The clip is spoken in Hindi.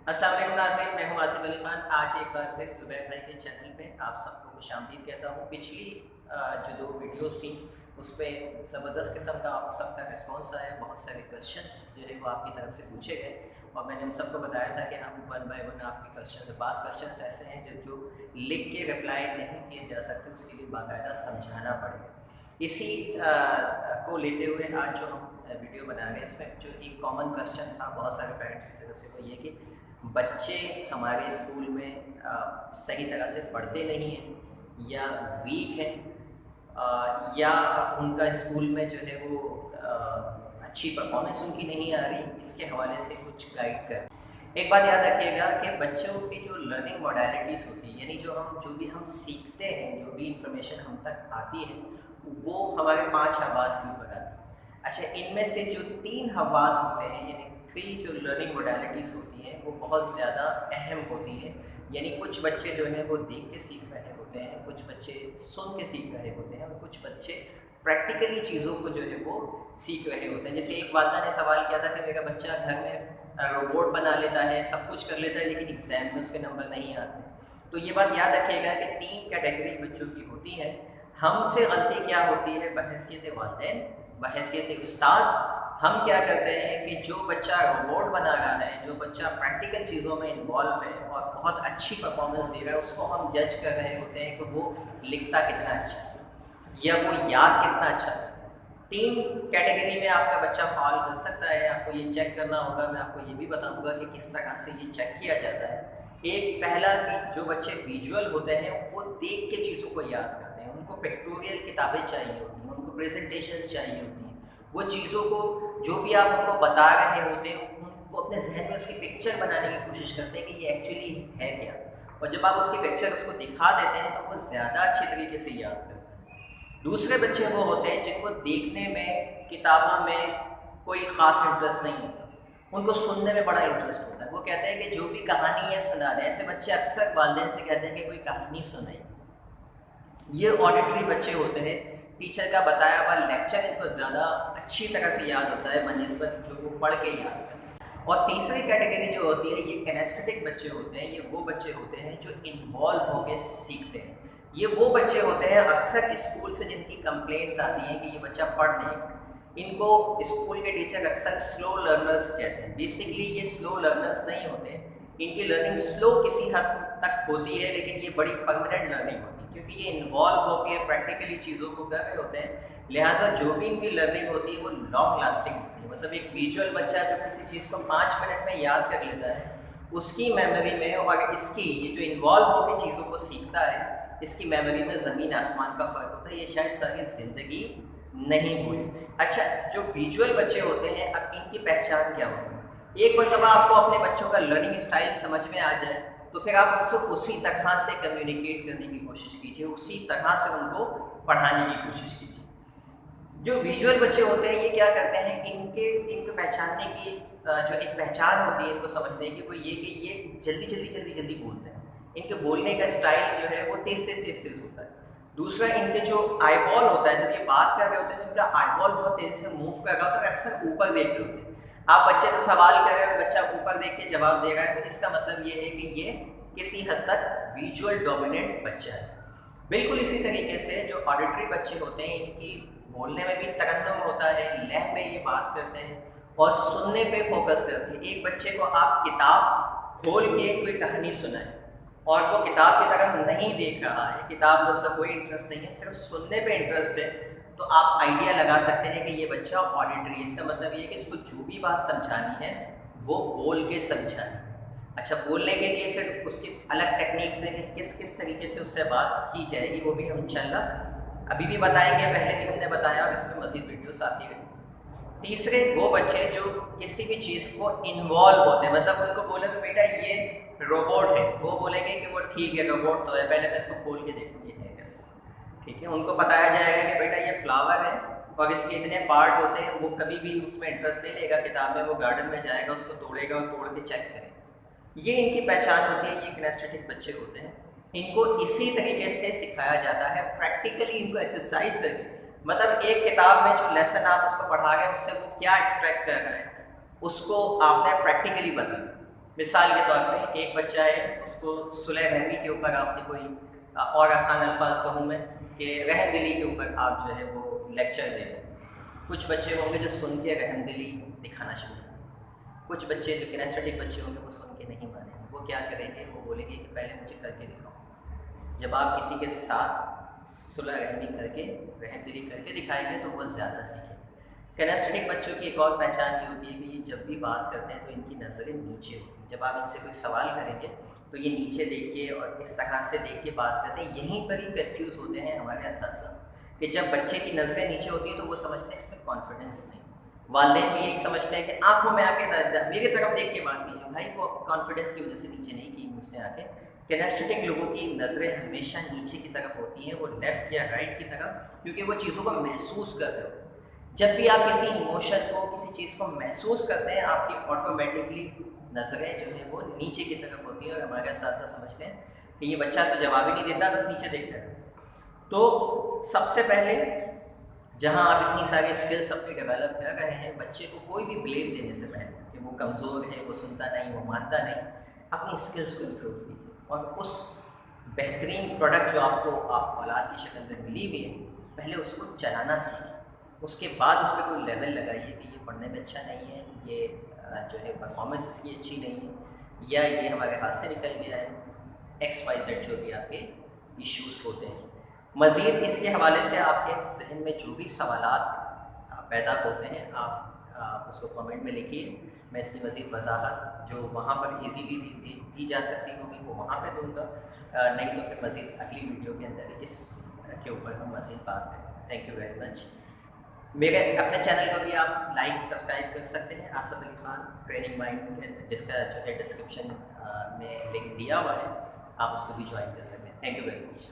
अस्सलाम वालेकुम नाज़रीन, मैं हूं आसिफ अली ख़ान। आज एक बार फिर ज़ुबैर भाई के चैनल पे आप सबको खुशामदीद कहता हूं। पिछली जो 2 वीडियोस थी उस पे ज़बरदस्त किस्म का आप सबका रिस्पांस आया। बहुत सारे क्वेश्चंस जो है वो आपकी तरफ से पूछे गए और मैंने उन सबको बताया था कि हम वन बाय वन आपके क्वेश्चन, 5 क्वेश्चंस ऐसे हैं जो लिख के रिप्लाई नहीं किए जा सकते, उसके लिए बाकायदा समझाना पड़ेगा। इसी को लेते हुए आज जो हम वीडियो बना रहे हैं, इसमें जो एक कॉमन क्वेश्चन था बहुत सारे पेरेंट्स की तरफ से, वो ये कि बच्चे हमारे स्कूल में सही तरह से पढ़ते नहीं हैं या वीक हैं, या उनका स्कूल में जो है वो अच्छी परफॉर्मेंस उनकी नहीं आ रही। इसके हवाले से कुछ गाइड कर। एक बात याद रखिएगा कि बच्चों की जो लर्निंग मोडालिटीज़ होती है, यानी जो भी हम सीखते हैं, जो भी इंफॉर्मेशन हम तक आती है, वो हमारे 5 हवास के ऊपर आती है। अच्छा, इनमें से जो 3 हवास होते हैं, यानी 3 जो लर्निंग मोडालिटीज़ होती हैं, वो बहुत ज़्यादा अहम होती हैं। यानी कुछ बच्चे जो हैं वो देख के सीख रहे होते हैं, कुछ बच्चे सुन के सीख रहे होते हैं और कुछ बच्चे प्रैक्टिकली चीज़ों को जो है वो सीख रहे होते हैं। जैसे एक वालिदा ने सवाल किया था कि मेरा बच्चा घर में रोबोट बना लेता है, सब कुछ कर लेता है, लेकिन एग्ज़ाम में उसके नंबर नहीं आते। तो ये बात याद रखिएगा कि 3 कैटेगरी बच्चों की होती है। हमसे गलती क्या होती है बहैसियत वालिदैन, बहैसियत उस्ताद। हम क्या करते हैं कि जो बच्चा रोबोट बना रहा है, जो बच्चा प्रैक्टिकल चीज़ों में इन्वॉल्व है और बहुत अच्छी परफॉर्मेंस दे रहा है, उसको हम जज कर रहे होते हैं कि वो लिखता कितना अच्छा है या वो याद कितना अच्छा है। 3 कैटेगरी में आपका बच्चा फॉल कर सकता है। आपको ये चेक करना होगा। मैं आपको ये भी बताऊंगा कि किस तरह से ये चेक किया जाता है। एक पहला कि जो बच्चे विजुअल होते हैं वो देख के चीज़ों को याद करते हैं, उनको पिक्टोरियल किताबें चाहिए होती हैं, उनको प्रेजेंटेशंस चाहिए होती हैं। वो चीज़ों को जो भी आप उनको बता रहे होते हैं, उनको अपने जहन में उसकी पिक्चर बनाने की कोशिश करते हैं कि ये एक्चुअली है क्या। और जब आप उसकी पिक्चर उसको दिखा देते हैं तो वो ज़्यादा अच्छी तरीके से याद करते हैं। दूसरे बच्चे वो होते हैं जिनको देखने में, किताबों में कोई ख़ास इंटरेस्ट नहीं होता, उनको सुनने में बड़ा इंटरेस्ट होता है। वो कहते हैं कि जो भी कहानी है सुना दें। ऐसे बच्चे अक्सर वालिदैन से कहते हैं कि कोई कहानी सुनाई। ये ऑडिटरी बच्चे होते हैं। टीचर का बताया हुआ लेक्चर इनको ज़्यादा अच्छी तरह से याद होता है बनिस्बत जो वो पढ़ के याद करते हैं। और तीसरी कैटेगरी जो होती है, ये किनेस्थेटिक बच्चे होते हैं। ये वो बच्चे होते हैं जो इन्वॉल्व होकर सीखते हैं। ये वो बच्चे होते हैं अक्सर स्कूल से जिनकी कंप्लेंट्स आती हैं कि ये बच्चा पढ़ नहीं। इनको स्कूल के टीचर अक्सर स्लो लर्नर्स कहते हैं। बेसिकली ये स्लो लर्नर्स नहीं होते। इनकी लर्निंग स्लो किसी हद तक होती है, लेकिन ये बड़ी परमानेंट लर्निंग होती है क्योंकि ये इन्वॉल्व होकर प्रैक्टिकली चीज़ों को कर रहे होते हैं। लिहाजा जो भी इनकी लर्निंग होती है वो लॉन्ग लास्टिंग होती है। मतलब एक विजुअल बच्चा जो किसी चीज़ को 5 मिनट में याद कर लेता है, उसकी मेमोरी में और इसकी ये जो इन्वॉल्व होकर चीज़ों को सीखता है, इसकी मेमोरी में ज़मीन आसमान का फ़र्क होता है। ये शायद सारी ज़िंदगी नहीं भूली। अच्छा, जो विजुअल बच्चे होते हैं, अब इनकी पहचान क्या होती है? एक मरतबा आपको अपने बच्चों का लर्निंग स्टाइल समझ में आ जाए तो फिर आप उनसे उसी तरह से कम्युनिकेट करने की कोशिश कीजिए, उसी तरह से उनको पढ़ाने की कोशिश कीजिए। जो विजुअल बच्चे होते हैं ये क्या करते हैं, इनको पहचानने की जो एक पहचान होती है इनको समझने की, वो ये कि ये जल्दी बोलते हैं। इनके बोलने का स्टाइल जो है वो तेज़ होता है। दूसरा, इनके जो आईबॉल होता है, जब ये बात कर रहे होते हैं तो इनका आईबॉल बहुत तेज़ी से मूव कर रहा होता है और अक्सर ऊपर देख रहे होते हैं। आप बच्चे से सवाल कर रहे हो, बच्चा ऊपर देख के जवाब दे रहा है, तो इसका मतलब ये है कि ये किसी हद तक विजुअल डोमिनेंट बच्चा है। बिल्कुल इसी तरीके से जो ऑडिटरी बच्चे होते हैं, इनकी बोलने में भी तरन्नुम होता है, लय में ये बात करते हैं और सुनने पे फोकस करते हैं। एक बच्चे को आप किताब खोल के कोई कहानी सुनाएं और वो किताब की तरफ नहीं देख रहा है, किताब में उसका कोई इंटरेस्ट नहीं है, सिर्फ सुनने पे इंटरेस्ट है, तो आप आइडिया लगा सकते हैं कि ये बच्चा ऑडिटरी है। इसका मतलब ये है कि इसको जो भी बात समझानी है वो बोल के समझानी है। अच्छा, बोलने के लिए फिर उसकी अलग टेक्निक्स है कि किस किस तरीके से उससे बात की जाएगी, वो भी हम इंशाल्लाह अभी भी बताएंगे, पहले भी हमने बताया और इसमें मज़ीद वीडियोस आती रहेंगी। तीसरे, वो बच्चे जो किसी भी चीज़ को इन्वॉल्व होते हैं, मतलब उनको बोले तो बेटा ये रोबोट है, वो बोलेंगे कि वो ठीक है रोबोट तो है, पहले मैं इसको खोल के देखूँगी है कैसे। ठीक है, उनको बताया जाएगा कि बेटा ये फ्लावर है और इसके इतने पार्ट होते हैं। वो कभी भी उसमें इंटरेस्ट नहीं लेगा किताब में, वो गार्डन में जाएगा, उसको तोड़ेगा और तोड़ के चेक करेगा। ये इनकी पहचान होती है। ये किनेस्थेटिक बच्चे होते हैं। इनको इसी तरीके से सिखाया जाता है, प्रैक्टिकली इनको एक्सरसाइज करके। मतलब एक किताब में जो लेसन आप उसको पढ़ा रहे हैं उससे वो क्या एक्सट्रैक्ट कर रहे हैं उसको आपने प्रैक्टिकली बताया। मिसाल के तौर पे एक बच्चा है, उसको सुलह रहमी के ऊपर आपने कोई और आसान अल्फाज कहूँ मैं कि रहमदिली के ऊपर आप जो है वो लेक्चर दे रहे हैं। कुछ बच्चे होंगे जो सुन के रहमदिली दिखाना शुरू करेंगे, कुछ बच्चे जो किनेस्थेटिक बच्चे होंगे वो सुन के नहीं मानेंगे। वो क्या करेंगे, वो बोलेंगे कि पहले मुझे करके दिखाओ। जब आप किसी के साथ सुलह रहमी करके रहमदिली करके दिखाएंगे तो वो ज़्यादा सीखेंगे। किनेस्थेटिक बच्चों की एक और पहचान ये होती है कि ये जब भी बात करते हैं तो इनकी नज़रें नीचे होती हैं। जब आप इनसे कोई सवाल करेंगे तो ये नीचे देख के और इस तरह से देख के बात करते हैं। यहीं पर ही कन्फ्यूज़ होते हैं हमारे इस्तिज़ा कि जब बच्चे की नज़रें नीचे होती हैं तो वो समझते हैं इसमें कॉन्फिडेंस नहीं। वालिदैन भी यही समझते हैं कि आंखों में आके मेरी तरफ देख के बात कीजिए। भाई वो कॉन्फिडेंस की वजह से नीचे नहीं की उसने आके। किनेस्थेटिक लोगों की नज़रें हमेशा नीचे की तरफ होती हैं, वो लेफ़्ट या राइट की तरफ, क्योंकि वो चीज़ों को महसूस कर रहे हो। जब भी आप किसी इमोशन को, किसी चीज़ को महसूस करते हैं, आपकी ऑटोमेटिकली नज़रें जो है वो नीचे की तरफ होती हैं और हमारे साथ साथ समझते हैं कि ये बच्चा तो जवाब ही नहीं देता, बस नीचे देखता है। तो सबसे पहले जहाँ आप इतनी सारी स्किल्स अपनी डेवलप कर रहे हैं, बच्चे को कोई भी ब्लेम देने से पहले कि वो कमज़ोर है, वो सुनता नहीं, वो मानता नहीं, अपनी स्किल्स को इम्प्रूव कीजिए और उस बेहतरीन प्रोडक्ट जो आपको आप औलाद की शक्ल में मिली हुई है, पहले उसको चलाना सीखें। उसके बाद उस पर कोई लेवल लगाइए कि ये पढ़ने में अच्छा नहीं है, ये जो है परफॉर्मेंस इसकी अच्छी नहीं है, या ये हमारे हाथ से निकल गया है, XYZ जो भी आपके इश्यूज़ होते हैं। मज़ीद इसके हवाले से आपके जहन में जो भी सवालात पैदा होते हैं, आप उसको कमेंट में लिखिए। मैं इसकी मज़ीद वजाहत जो वहाँ पर ईजीली दी जा सकती होगी वो वहाँ पे दूँगा, नहीं तो फिर मज़ीद अगली वीडियो के अंदर इस के ऊपर हम मज़ीद बात करें। Thank you very much. मेरे अपने चैनल को भी आप लाइक सब्सक्राइब कर सकते हैं, आसिफ अली खान ट्रेनिंग माइंड, जिसका जो है डिस्क्रिप्शन में लिंक दिया हुआ है, आप उसको भी ज्वाइन कर सकते हैं। Thank you very much.